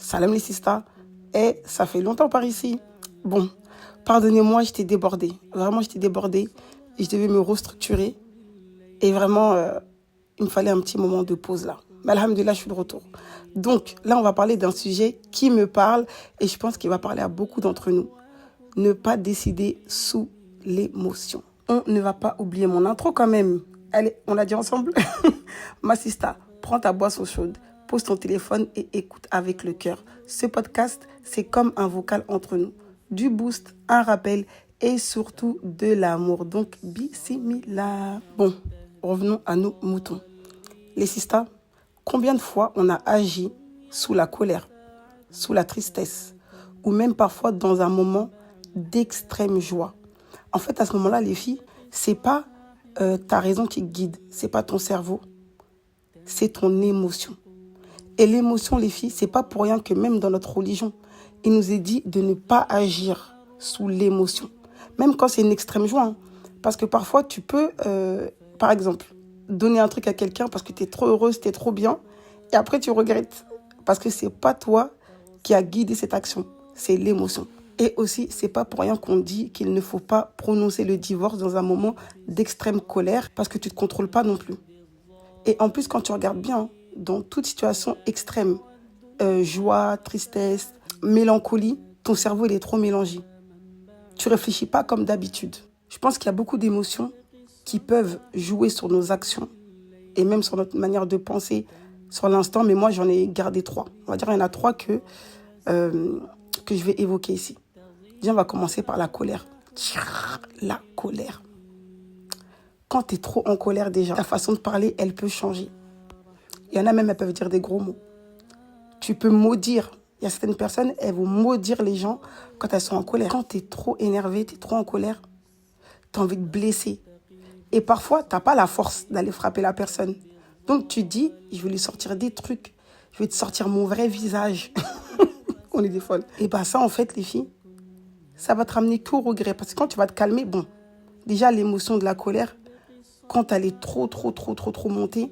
Salam les sistas. Ça fait longtemps par ici. Bon, pardonnez-moi, j'étais débordée. Vraiment, j'étais débordée. Et je devais me restructurer. Et vraiment, il me fallait un petit moment de pause là. Mais alhamdoulilah, je suis de retour. Donc, là, on va parler d'un sujet qui me parle. Et je pense qu'il va parler à beaucoup d'entre nous. Ne pas décider sous l'émotion. On ne va pas oublier mon intro quand même. Allez, on l'a dit ensemble. Ma sista, prends ta boisson chaude, pose ton téléphone et écoute avec le cœur. Ce podcast, c'est comme un vocal entre nous. Du boost, un rappel et surtout de l'amour. Donc, bismillah. Bon, revenons à nos moutons. Les sistas, combien de fois on a agi sous la colère, sous la tristesse ou même parfois dans un moment d'extrême joie. En fait, à ce moment-là, les filles, c'est pas ta raison qui guide, c'est pas ton cerveau, c'est ton émotion. Et l'émotion, les filles, c'est pas pour rien que même dans notre religion, il nous est dit de ne pas agir sous l'émotion. Même quand c'est une extrême joie. Hein. Parce que parfois, tu peux, par exemple, donner un truc à quelqu'un parce que tu es trop heureuse, tu es trop bien, et après tu regrettes. Parce que c'est pas toi qui a guidé cette action, c'est l'émotion. Et aussi, c'est pas pour rien qu'on dit qu'il ne faut pas prononcer le divorce dans un moment d'extrême colère parce que tu ne te contrôles pas non plus. Et en plus, quand tu regardes bien, dans toute situation extrême, joie, tristesse, mélancolie, ton cerveau il est trop mélangé. Tu réfléchis pas comme d'habitude. Je pense qu'il y a beaucoup d'émotions qui peuvent jouer sur nos actions et même sur notre manière de penser sur l'instant. Mais moi, j'en ai gardé 3. On va dire qu'il y en a 3 que je vais évoquer ici. Déjà, on va commencer par la colère. La colère. Quand tu es trop en colère déjà, ta façon de parler, elle peut changer. Il y en a même, elles peuvent dire des gros mots. Tu peux maudire. Il y a certaines personnes, elles vont maudire les gens quand elles sont en colère. Quand tu es trop énervé, tu es trop en colère, tu as envie de blesser. Et parfois, tu n'as pas la force d'aller frapper la personne. Donc, tu dis, je vais lui sortir des trucs. Je vais te sortir mon vrai visage. On est des folles. Et bien ça, en fait, les filles, ça va te ramener qu'au regret. Parce que quand tu vas te calmer, bon, déjà, l'émotion de la colère, quand elle est trop montée,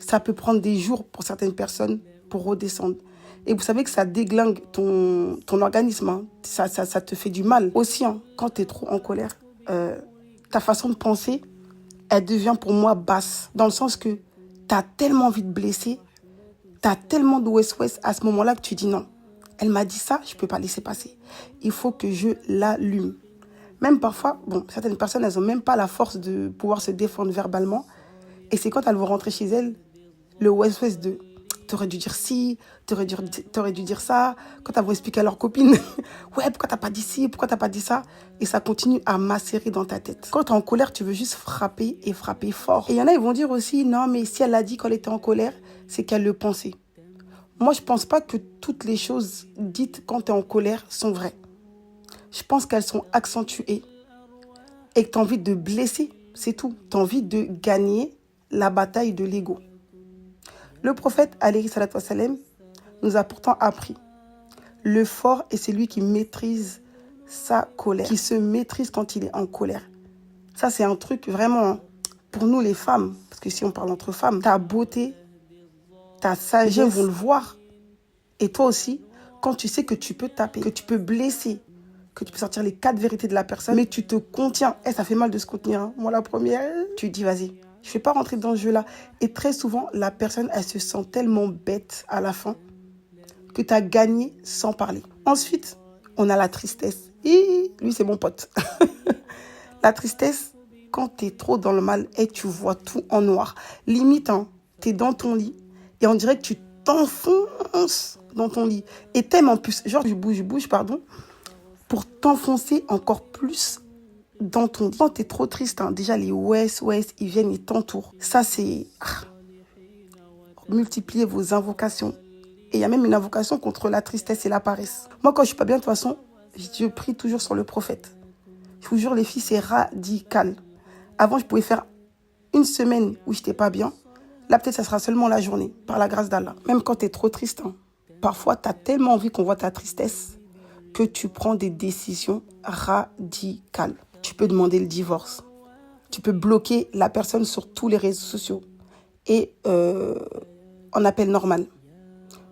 ça peut prendre des jours pour certaines personnes pour redescendre. Et vous savez que ça déglingue ton organisme. Hein. Ça te fait du mal. Aussi, hein, quand tu es trop en colère, ta façon de penser, elle devient pour moi basse. Dans le sens que tu as tellement envie de blesser, tu as tellement de ouest-ouest à ce moment-là que tu dis non. Elle m'a dit ça, je ne peux pas laisser passer. Il faut que je l'allume. Même parfois, bon, certaines personnes, elles n'ont même pas la force de pouvoir se défendre verbalement. Et c'est quand elles vont rentrer chez elles, le ouest-ouest de « t'aurais dû dire ci, t'aurais dû dire ça », quand elles vont expliquer à leur copine « ouais, pourquoi t'as pas dit ci, pourquoi t'as pas dit ça ?» Et ça continue à macérer dans ta tête. Quand t'es en colère, tu veux juste frapper et frapper fort. Et il y en a, ils vont dire aussi « non, mais si elle a dit qu'elle était en colère, c'est qu'elle le pensait ». Moi, je pense pas que toutes les choses dites quand tu es en colère sont vraies. Je pense qu'elles sont accentuées et que tu as envie de blesser, c'est tout. Tu as envie de gagner la bataille de l'ego. Le prophète, alayhi salatu wassalam, nous a pourtant appris. Le fort est celui qui maîtrise sa colère, qui se maîtrise quand il est en colère. Ça, c'est un truc vraiment, pour nous les femmes, parce que si on parle entre femmes, ta beauté, ta sagesse, les gens vont le voir. Et toi aussi, quand tu sais que tu peux taper, que tu peux blesser, que tu peux sortir les 4 vérités de la personne, mais tu te contiens. Ça fait mal de se contenir. Hein. Moi, la première, tu dis, vas-y, je ne vais pas rentrer dans ce jeu-là. Et très souvent, la personne, elle se sent tellement bête à la fin que tu as gagné sans parler. Ensuite, on a la tristesse. Lui, c'est mon pote. La tristesse, quand tu es trop dans le mal et tu vois tout en noir. Limite, hein, tu es dans ton lit et on dirait que tu t'enfonces dans ton lit. Et t'aimes en plus, genre je bouge, pour t'enfoncer encore plus dans ton lit. Quand t'es trop triste, hein, déjà les ouest, ils viennent, ils t'entourent. Ça, c'est... multiplier vos invocations. Et il y a même une invocation contre la tristesse et la paresse. Moi, quand je suis pas bien, de toute façon, je prie toujours sur le prophète. Je vous jure, les filles, c'est radical. Avant, je pouvais faire une semaine où j'étais pas bien. Là, peut-être, ça sera seulement la journée, par la grâce d'Allah. Même quand tu es trop triste, hein, parfois, tu as tellement envie qu'on voit ta tristesse que tu prends des décisions radicales. Tu peux demander le divorce. Tu peux bloquer la personne sur tous les réseaux sociaux. Et en appel normal.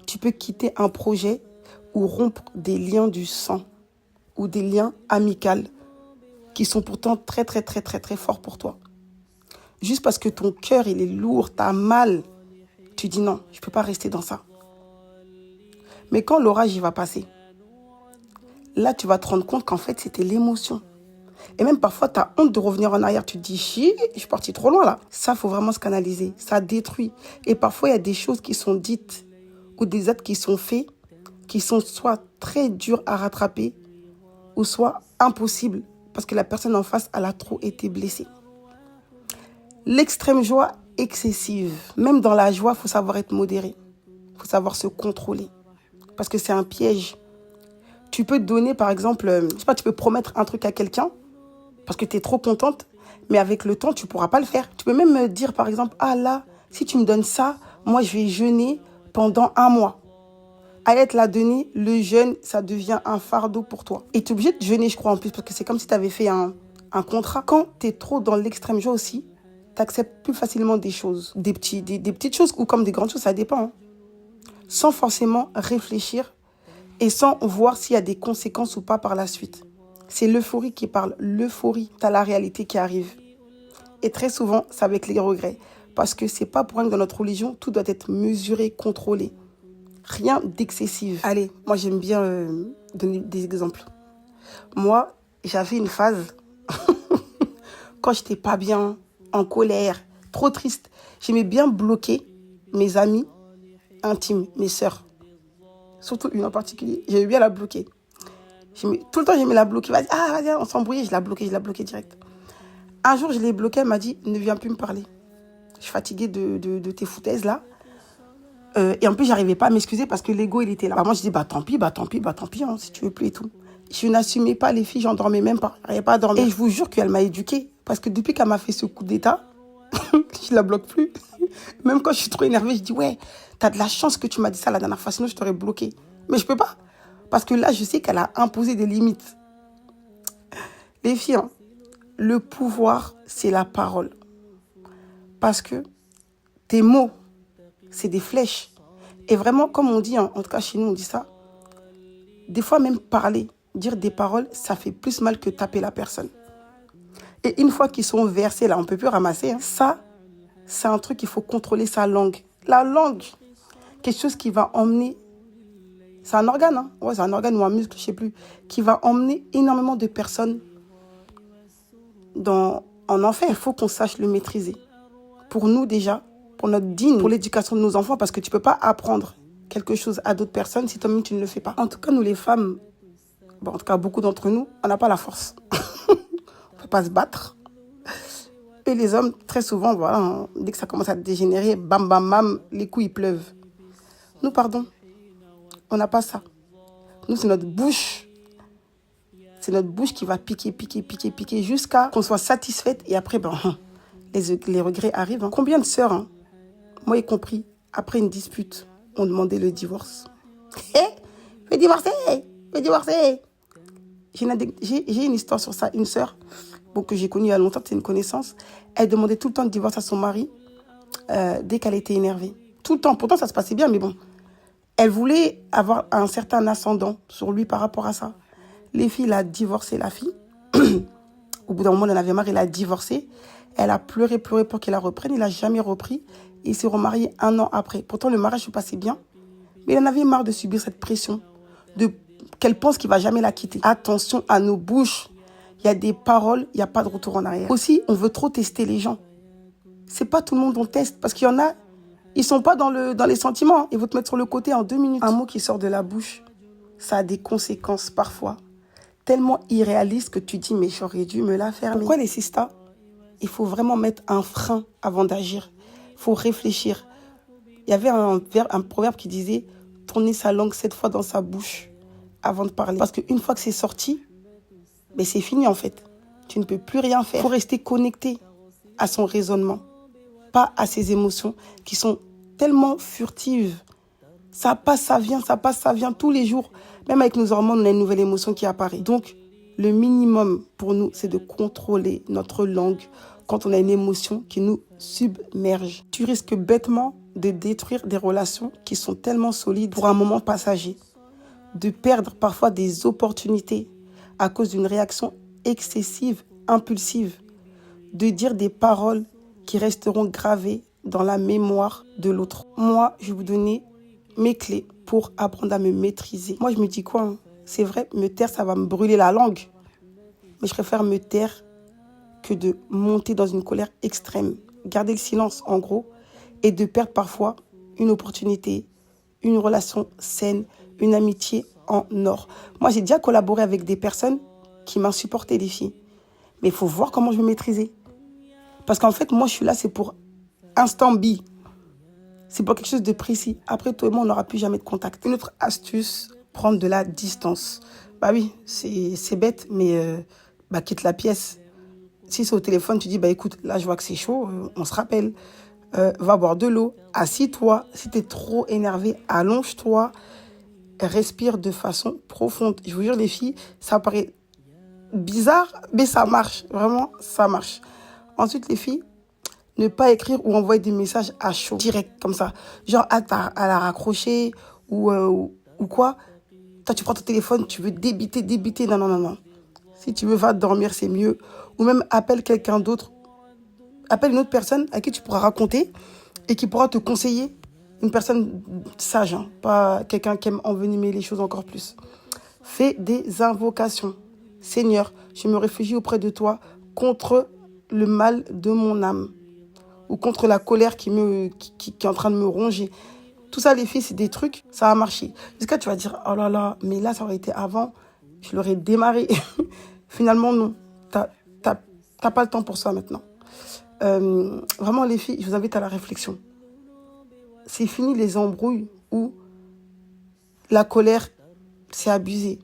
Tu peux quitter un projet ou rompre des liens du sang ou des liens amicaux qui sont pourtant très, très, très, très, très forts pour toi. Juste parce que ton cœur, il est lourd, t'as mal, tu dis non, je ne peux pas rester dans ça. Mais quand l'orage, il va passer, là, tu vas te rendre compte qu'en fait, c'était l'émotion. Et même parfois, tu as honte de revenir en arrière. Tu te dis, chi, je suis partie trop loin là. Ça, il faut vraiment se canaliser. Ça détruit. Et parfois, il y a des choses qui sont dites ou des actes qui sont faits qui sont soit très durs à rattraper ou soit impossibles parce que la personne en face, elle a trop été blessée. L'extrême joie excessive. Même dans la joie, il faut savoir être modéré. Il faut savoir se contrôler parce que c'est un piège. Tu peux donner, par exemple, je sais pas, tu peux promettre un truc à quelqu'un parce que tu es trop contente, mais avec le temps, tu ne pourras pas le faire. Tu peux même me dire, par exemple, ah là, si tu me donnes ça, moi, je vais jeûner pendant 1 mois. À te la donner, le jeûne, ça devient un fardeau pour toi. Et tu es obligé de jeûner, je crois, en plus, parce que c'est comme si tu avais fait un contrat. Quand tu es trop dans l'extrême joie aussi, tu acceptes plus facilement des choses. Des petites choses ou comme des grandes choses, ça dépend. Hein. Sans forcément réfléchir et sans voir s'il y a des conséquences ou pas par la suite. C'est l'euphorie qui parle. L'euphorie, tu as la réalité qui arrive. Et très souvent, c'est avec les regrets. Parce que c'est pas pour rien que dans notre religion, tout doit être mesuré, contrôlé. Rien d'excessif. Allez, moi j'aime bien donner des exemples. Moi, j'avais une phase, quand j'étais pas bien, en colère, trop triste, j'aimais bien bloquer mes amis intimes, mes sœurs. Surtout une en particulier, j'aimais bien la bloquer. Tout le temps, j'aimais la bloquer. Vas-y, on s'embrouillait, je la bloquais direct. Un jour, je l'ai bloquée, elle m'a dit, ne viens plus me parler. Je suis fatiguée de tes foutaises là. Et en plus, j'arrivais pas à m'excuser parce que l'ego, il était là. Moi, je dis, tant pis, hein, si tu veux plus et tout. Je n'assumais pas les filles, j'en dormais même pas. J'arrivais pas à dormir. Et je vous jure qu'elle m'a éduquée. Parce que depuis qu'elle m'a fait ce coup d'état, je la bloque plus. Même quand je suis trop énervée, je dis, ouais, t'as de la chance que tu m'as dit ça la dernière fois, sinon je t'aurais bloqué. Mais je peux pas. Parce que là, je sais qu'elle a imposé des limites. Les filles, hein, le pouvoir, c'est la parole. Parce que tes mots, c'est des flèches. Et vraiment, comme on dit, hein, en tout cas chez nous, on dit ça, des fois même parler, dire des paroles, ça fait plus mal que taper la personne. Et une fois qu'ils sont versés, là, on ne peut plus ramasser. Hein, ça, c'est un truc qu'il faut contrôler sa langue. La langue, quelque chose qui va emmener, c'est un organe, hein, ouais, c'est un organe ou un muscle, je ne sais plus, qui va emmener énormément de personnes en enfer. Il faut qu'on sache le maîtriser. Pour nous déjà, pour notre digne, pour l'éducation de nos enfants, parce que tu ne peux pas apprendre quelque chose à d'autres personnes si toi-même tu ne le fais pas. En tout cas, nous les femmes, en tout cas beaucoup d'entre nous, on n'a pas la force. On ne peut pas se battre. Et les hommes, très souvent, voilà, hein, dès que ça commence à dégénérer, bam, bam, bam, les coups, ils pleuvent. Nous, pardon, on n'a pas ça. Nous, c'est notre bouche. C'est notre bouche qui va piquer jusqu'à qu'on soit satisfaite. Et après, les regrets arrivent. Hein. Combien de sœurs, hein, moi y compris, après une dispute, ont demandé le divorce. Fais divorcer. J'ai une histoire sur ça. Une sœur, que j'ai connue il y a longtemps, c'est une connaissance, elle demandait tout le temps le divorce à son mari dès qu'elle était énervée. Tout le temps. Pourtant, ça se passait bien, mais bon. Elle voulait avoir un certain ascendant sur lui par rapport à ça. Les filles, elle a divorcé la fille. Au bout d'un moment, elle en avait marre, elle a divorcé. Elle a pleuré pour qu'il la reprenne. Il n'a jamais repris. Il s'est remarié 1 an après. Pourtant, le mariage se passait bien. Mais il en avait marre de subir cette pression. Qu'elle pense qu'il ne va jamais la quitter. Attention à nos bouches. Il y a des paroles, il n'y a pas de retour en arrière. Aussi, on veut trop tester les gens. Ce n'est pas tout le monde qu'on teste. Parce qu'il y en a, ils ne sont pas dans les sentiments. Ils vont te mettre sur le côté en 2 minutes. Un mot qui sort de la bouche, ça a des conséquences parfois tellement irréalistes que tu dis, mais j'aurais dû me la fermer. Pourquoi les sistas? Il faut vraiment mettre un frein avant d'agir. Il faut réfléchir. Il y avait un proverbe qui disait « Tourner sa langue 7 fois dans sa bouche avant de parler ». Parce qu'une fois que c'est sorti, c'est fini en fait. Tu ne peux plus rien faire. Il faut rester connecté à son raisonnement, pas à ses émotions qui sont tellement furtives. Ça passe, ça vient tous les jours. Même avec nos hormones, on a une nouvelle émotion qui apparaît. Donc, le minimum pour nous, c'est de contrôler notre langue quand on a une émotion qui nous submerge. Tu risques bêtement de détruire des relations qui sont tellement solides pour un moment passager. de perdre parfois des opportunités à cause d'une réaction excessive, impulsive, de dire des paroles qui resteront gravées dans la mémoire de l'autre. Moi, je vais vous donner mes clés pour apprendre à me maîtriser. Moi, je me dis quoi, hein? C'est vrai, me taire, ça va me brûler la langue. Mais je préfère me taire que de monter dans une colère extrême. Garder le silence, en gros, et de perdre parfois une opportunité, une relation saine, une amitié en or. Moi, j'ai déjà collaboré avec des personnes qui m'insupportaient, les filles. Mais il faut voir comment je vais maîtriser. Parce qu'en fait, moi, je suis là, c'est pour instant B. C'est pour quelque chose de précis. Après, toi et moi, on n'aura plus jamais de contact. Une autre astuce, prendre de la distance. Bah oui, c'est bête, mais quitte la pièce. Si c'est au téléphone, tu dis, écoute, là, je vois que c'est chaud, on se rappelle. Va boire de l'eau, assis-toi. Si tu es trop énervé, allonge-toi. Respire de façon profonde. Je vous jure, les filles, ça paraît bizarre, mais ça marche. Vraiment, ça marche. Ensuite, les filles, ne pas écrire ou envoyer des messages à chaud, direct, comme ça. Genre, à la raccrocher ou quoi. Toi, tu prends ton téléphone, tu veux débiter. Non. Si tu veux, va dormir, c'est mieux. Ou même, appelle quelqu'un d'autre. Appelle une autre personne à qui tu pourras raconter et qui pourra te conseiller. Une personne sage, hein, pas quelqu'un qui aime envenimer les choses encore plus. Fais des invocations. Seigneur, je me réfugie auprès de toi contre le mal de mon âme ou contre la colère qui est en train de me ronger. Tout ça, les filles, c'est des trucs, ça a marché. Jusqu'à tu vas dire, oh là là, mais là, ça aurait été avant, je l'aurais démarré. Finalement, non. T'as pas le temps pour ça maintenant. Vraiment, les filles, je vous invite à la réflexion. C'est fini les embrouilles où la colère, c'est abusé.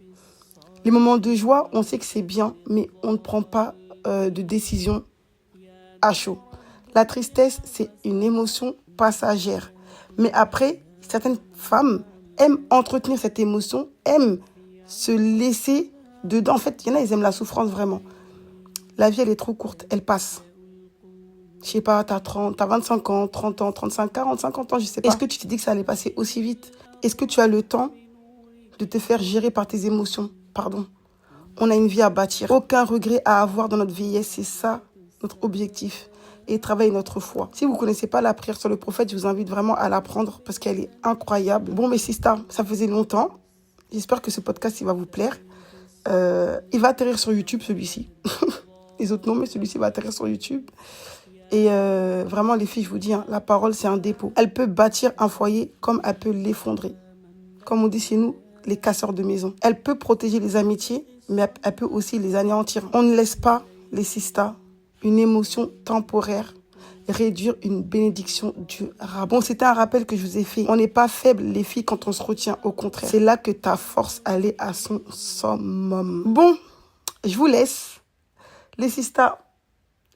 Les moments de joie, on sait que c'est bien, mais on ne prend pas de décision à chaud. La tristesse, c'est une émotion passagère. Mais après, certaines femmes aiment entretenir cette émotion, aiment se laisser dedans. En fait, il y en a, ils aiment la souffrance vraiment. La vie, elle est trop courte, elle passe. Je sais pas, t'as 25 ans, 30 ans, 35, 40, 50 ans, je sais pas. Est-ce que tu t'es dit que ça allait passer aussi vite? Est-ce que tu as le temps de te faire gérer par tes émotions? Pardon. On a une vie à bâtir. Aucun regret à avoir dans notre vieillesse, c'est ça notre objectif. Et travailler notre foi. Si vous ne connaissez pas la prière sur le prophète, je vous invite vraiment à l'apprendre parce qu'elle est incroyable. Bon, mes sisters, ça faisait longtemps. J'espère que ce podcast, il va vous plaire. Il va atterrir sur YouTube, celui-ci. Les autres non, mais celui-ci va atterrir sur YouTube. Et vraiment, les filles, je vous dis, hein, la parole, c'est un dépôt. Elle peut bâtir un foyer comme elle peut l'effondrer. Comme on dit chez nous, les casseurs de maison. Elle peut protéger les amitiés, mais elle peut aussi les anéantir. On ne laisse pas, les sisters, une émotion temporaire réduire une bénédiction durable. Bon, c'était un rappel que je vous ai fait. On n'est pas faible, les filles, quand on se retient. Au contraire, c'est là que ta force allait à son summum. Bon, je vous laisse. Les sisters,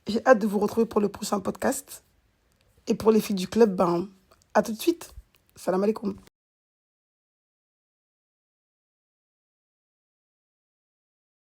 j'ai hâte de vous retrouver pour le prochain podcast. Et pour les filles du club, à tout de suite. Salam alaikum.